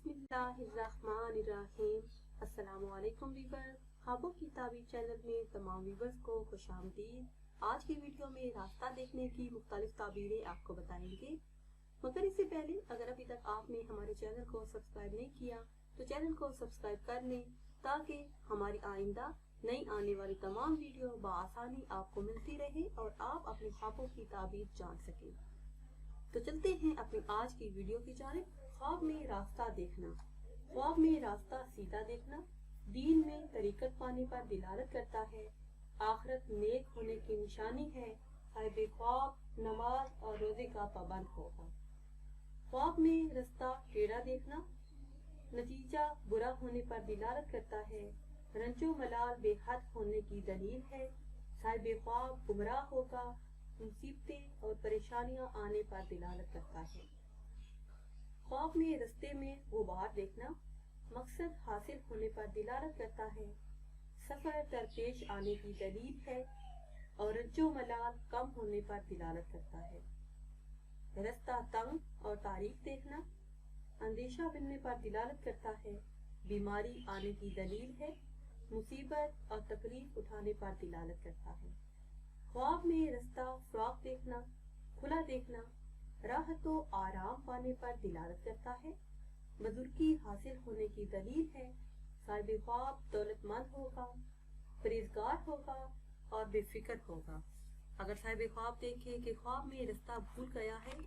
बिस्मिल्लाहिर्रहमानिर्रहीम। अस्सलाम वालेकुम वीवर। ख्वाबों की ताबीर चैनल में तमाम वीवर्स को खुशामदीद। आज की वीडियो में रास्ता देखने की मुख्तलिफ ताबीरें आपको बताएंगे, मगर इससे पहले अगर अभी तक आपने हमारे चैनल को सब्सक्राइब नहीं किया तो चैनल को सब्सक्राइब कर लें, ताकि हमारी आइंदा नई आने वाली तमाम वीडियो बआसानी आपको मिलती रहे और आप अपने ख्वाबों की ताबीर जान सकें। तो चलते हैं अपनी आज की वीडियो की जानिब। ख्वाब में रास्ता देखना। ख्वाब में रास्ता सीधा देखना दीन में तरीकत पाने पर दिलालत करता है, आखिरत नेक होने की निशानी है। साहिब ख्वाब नमाज और रोजे का पाबंद होगा। ख्वाब में रास्ता टेढ़ा देखना नतीजा बुरा होने पर दिलालत करता है, रंजो मलाल बेहद होने की दलील है। साहिब ख्वाब गुमराह होगा, मुसीबतें और परेशानियां आने पर दिलालत करता है। ख्वाब में रास्ते में गुबार देखना मकसद हासिल होने पर दिलालत करता है, सफर दरपेश आने की दलील है और रज्जो मलाल कम होने पर दिलालत करता है। रास्ता तंग और तारीख देखना अंदेशा बनने पर दिलालत करता है, बीमारी आने की दलील है, मुसीबत और तकलीफ उठाने पर दिलालत करता है। ख्वाब में रास्ता फ्राक देखना खुला देखना राहत तो आराम पाने पर दिलालत करता है, बुजुर्गी हासिल होने की दलील है। साहिब ख्वाब दौलतमंद होगा, परहेजगार होगा और बेफिक्र होगा। अगर साहिब ख्वाब देखे कि ख्वाब में रास्ता भूल गया है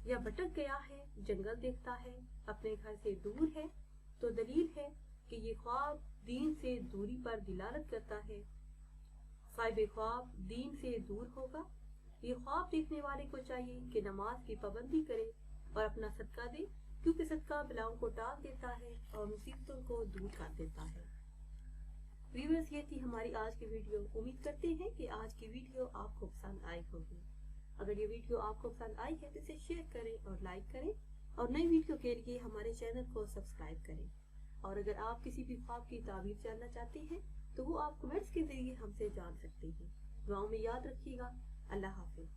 या भटक गया है, जंगल देखता है, अपने घर से दूर है, तो दलील है कि ये ख्वाब दीन से दूरी पर दिलालत करता है। साहिब ख्वाब दीन से दूर होगा। ये ख्वाब देखने वाले को चाहिए कि नमाज की पाबंदी करे और अपना सदका दे, क्योंकि सदका बलाओं को टाल देता है और मुसीबतों को दूर कर देता है। व्यूअर्स, ये थी हमारी आज की वीडियो। उम्मीद करते हैं कि आज की वीडियो आपको पसंद आई होगी। अगर ये वीडियो आपको पसंद आई है तो इसे शेयर करें और लाइक करें और नई वीडियो के लिए हमारे चैनल को सब्सक्राइब करें। और अगर आप किसी भी ख्वाब की ताबीर जानना चाहते हैं तो वो आप कमेंट्स के जरिए हमसे जान सकते हैं। दुआओं में याद रखिएगा। अल्लाह हाफिज।